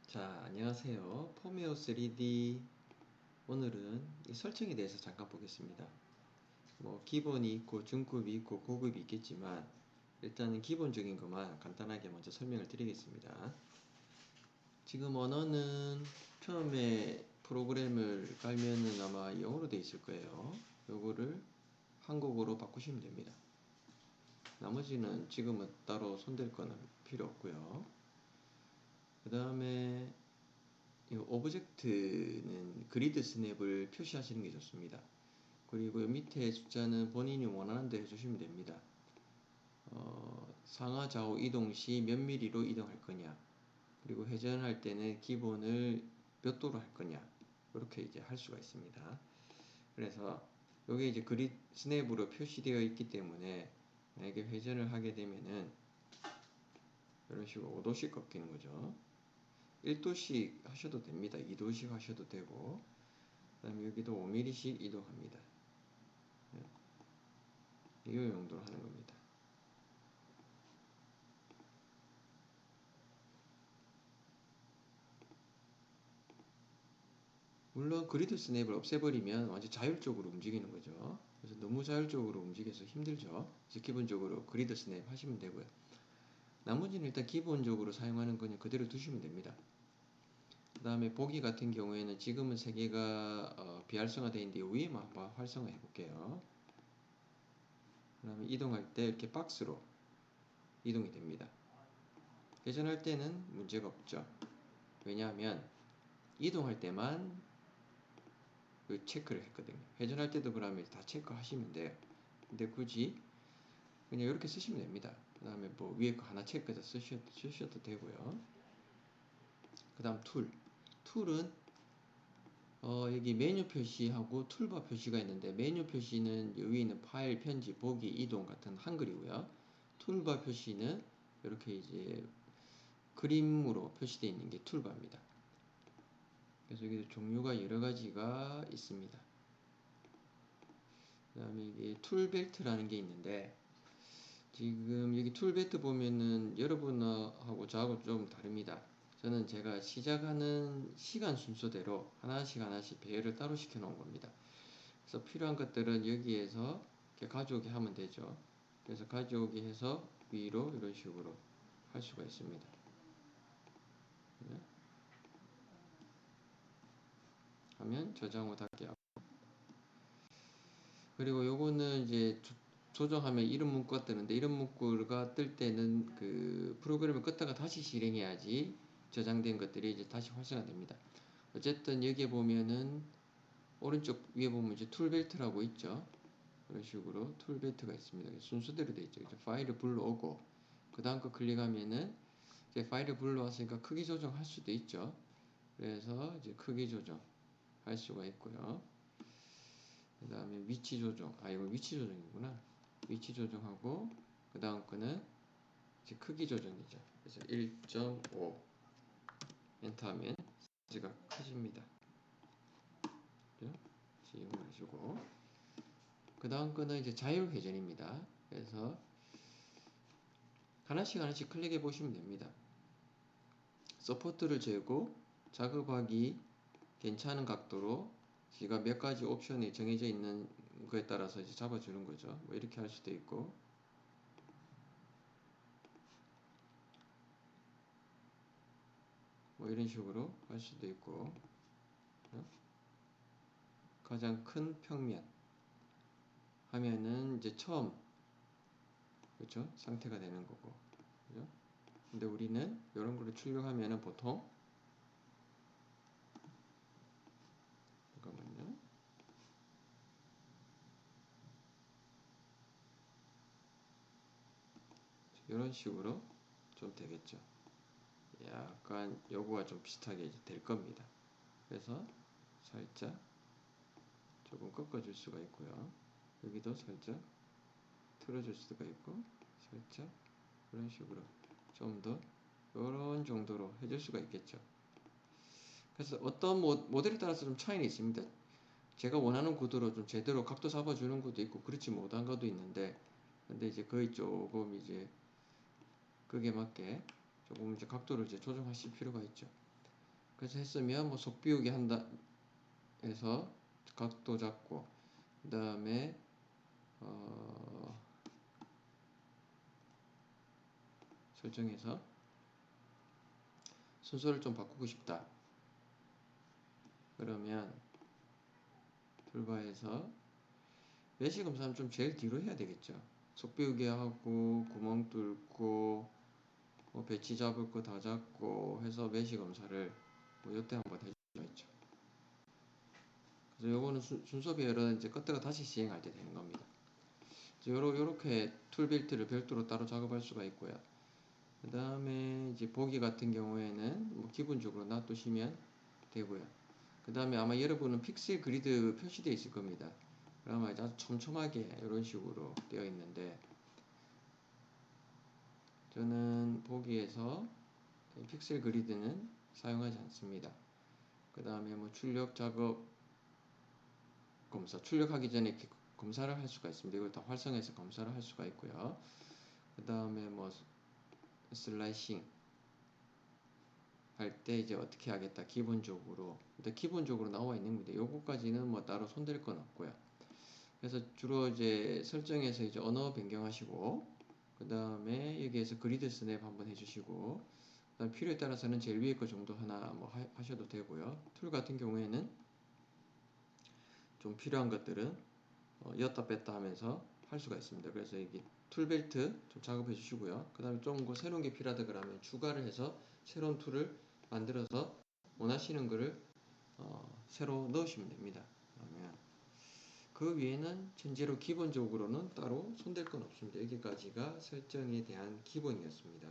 자, 안녕하세요. 폼웨어 3D. 오늘은 이 설정에 대해서 잠깐 보겠습니다. 기본이 있고 중급이 있고 고급이 있겠지만 일단은 기본적인 것만 간단하게 먼저 설명을 드리겠습니다. 지금 언어는 처음에 프로그램을 깔면은 아마 영어로 되어 있을 거예요. 요거를 한국어로 바꾸시면 됩니다. 나머지는 지금은 따로 손댈 거는 필요 없고요. 그 다음에 이 오브젝트는 그리드 스냅을 표시하시는 게 좋습니다. 그리고 밑에 숫자는 본인이 원하는 대로 해주시면 됩니다. 상하 좌우 이동 시 몇 미리로 이동할 거냐, 그리고 회전할 때는 기본을 몇 도로 할 거냐, 이렇게 이제 할 수가 있습니다. 그래서 이게 이제 그리드 스냅으로 표시되어 있기 때문에 만약에 회전을 하게 되면은 이런 식으로 5도씩 꺾이는 거죠. 1도씩 하셔도 됩니다. 2도씩 하셔도 되고, 그 다음에 여기도 5mm씩 이동합니다. 이 용도로 하는 겁니다. 물론 그리드 스냅을 없애버리면 완전 자율적으로 움직이는 거죠. 그래서 너무 자율적으로 움직여서 힘들죠. 그래서 기본적으로 그리드 스냅 하시면 되고요. 나머지는 일단 기본적으로 사용하는 거는 그대로 두시면 됩니다. 그 다음에 보기 같은 경우에는 지금은 3개가 비활성화되어 있는데 위에만 한번 활성화해 볼게요. 그 다음에 이동할 때 이렇게 박스로 이동이 됩니다. 회전할 때는 문제가 없죠. 왜냐하면 이동할 때만 그 체크를 했거든요. 회전할 때도 그러면 다 체크하시면 돼요. 근데 굳이 그냥 이렇게 쓰시면 됩니다. 그 다음에 뭐 위에 거 하나 체크해서 쓰셔도 되고요. 그 다음 툴은 여기 메뉴 표시하고 툴바 표시가 있는데, 메뉴 표시는 여기 있는 파일, 편집, 보기, 이동 같은 한글이고요. 툴바 표시는 이렇게 이제 그림으로 표시되어 있는 게 툴바입니다. 그래서 여기도 종류가 여러 가지가 있습니다. 그 다음에 이게 툴벨트라는 게 있는데, 지금 여기 툴벨트 보면은 여러분하고 저하고 좀 다릅니다. 저는 제가 시작하는 시간 순서대로 하나씩 배열을 따로 시켜 놓은 겁니다. 그래서 필요한 것들은 여기에서 이렇게 가져오게 하면 되죠. 그래서 가져오게 해서 위로 이런 식으로 할 수가 있습니다. 하면 저장 후 닫기 하고, 그리고 요거는 이제 조정하면 이름 문구가 뜨는데, 이름 문구가 뜰 때는 그 프로그램을 껐다가 다시 실행해야지 저장된 것들이 이제 다시 활성화됩니다. 어쨌든 여기에 보면은 오른쪽 위에 보면 이제 툴벨트라고 있죠. 이런 식으로 툴벨트가 있습니다. 순서대로 되어 있죠. 파일을 불러오고, 그 다음 거 클릭하면은 이제 파일을 불러왔으니까 크기 조정할 수도 있죠. 그래서 이제 크기 조정 할 수가 있고요. 그 다음에 위치 조정, 이거 위치 조정이구나. 위치 조정하고, 그 다음 거는 이제 크기 조정이죠. 그래서 1.5 엔터하면 사이즈가 커집니다. 이용을 해주고, 그 다음 거는 이제 자율 회전입니다. 그래서 하나씩 클릭해 보시면 됩니다. 서포트를 재고 작업하기 괜찮은 각도로 제가 몇 가지 옵션이 정해져 있는 거에 따라서 이제 잡아주는 거죠. 뭐 이렇게 할 수도 있고, 뭐 이런 식으로 할 수도 있고, 가장 큰 평면 하면은 이제 처음, 그렇죠? 상태가 되는 거고, 그죠? 근데 우리는 이런 거를 출력하면은 보통, 잠깐만요. 이런 식으로 좀 되겠죠. 약간 요거와 좀 비슷하게 이제 될 겁니다. 그래서 살짝 조금 꺾어줄 수가 있고요. 여기도 살짝 틀어줄 수가 있고, 살짝 이런 식으로 좀 더 이런 정도로 해줄 수가 있겠죠. 그래서 어떤 모델에 따라서 좀 차이는 있습니다. 제가 원하는 구도로 좀 제대로 각도 잡아주는 것도 있고 그렇지 못한 것도 있는데, 근데 이제 거의 조금 이제 그게 맞게 조금 이제 각도를 이제 조정하실 필요가 있죠. 그래서 했으면 뭐 속 비우기 한다 해서 각도 잡고, 그 다음에 설정해서 순서를 좀 바꾸고 싶다. 그러면 툴바에서 메시 검사는 좀 제일 뒤로 해야 되겠죠. 속 비우기 하고 구멍 뚫고 뭐 배치 잡을 거 다 잡고 해서 메시 검사를 뭐 이때 한번 해줄 수가 있죠. 그래서 요거는 순서별은 이제 껐다가 다시 시행할 때 되는 겁니다. 요렇게 툴빌트를 별도로 따로 작업할 수가 있고요. 그 다음에 이제 보기 같은 경우에는 뭐 기본적으로 놔두시면 되고요. 그 다음에 아마 여러분은 픽셀 그리드 표시되어 있을 겁니다. 그러면 아주 촘촘하게 이런 식으로 되어 있는데, 저는 보기에서 픽셀 그리드는 사용하지 않습니다. 그 다음에 뭐 출력 작업 검사, 출력하기 전에 이렇게 검사를 할 수가 있습니다. 이걸 다 활성해서 검사를 할 수가 있고요. 그 다음에 뭐 슬라이싱 할 때 이제 어떻게 하겠다, 기본적으로 일단 기본적으로 나와 있는 겁니다. 요거까지는 뭐 따로 손댈 건 없고요. 그래서 주로 이제 설정에서 이제 언어 변경하시고, 그 다음에 여기에서 그리드 스냅 한번 해주시고, 그다음 필요에 따라서는 제일 위에 거 정도 하나 뭐 하셔도 되고요. 툴 같은 경우에는 좀 필요한 것들은 였다 뺐다 하면서 할 수가 있습니다. 그래서 여기 툴벨트 좀 작업해 주시고요. 그 다음에 좀 새로운 게 필요하다 그러면 추가를 해서 새로운 툴을 만들어서 원하시는 거를 새로 넣으시면 됩니다. 그러면 그 위에는 전제로 기본적으로는 따로 손댈 건 없습니다. 여기까지가 설정에 대한 기본이었습니다.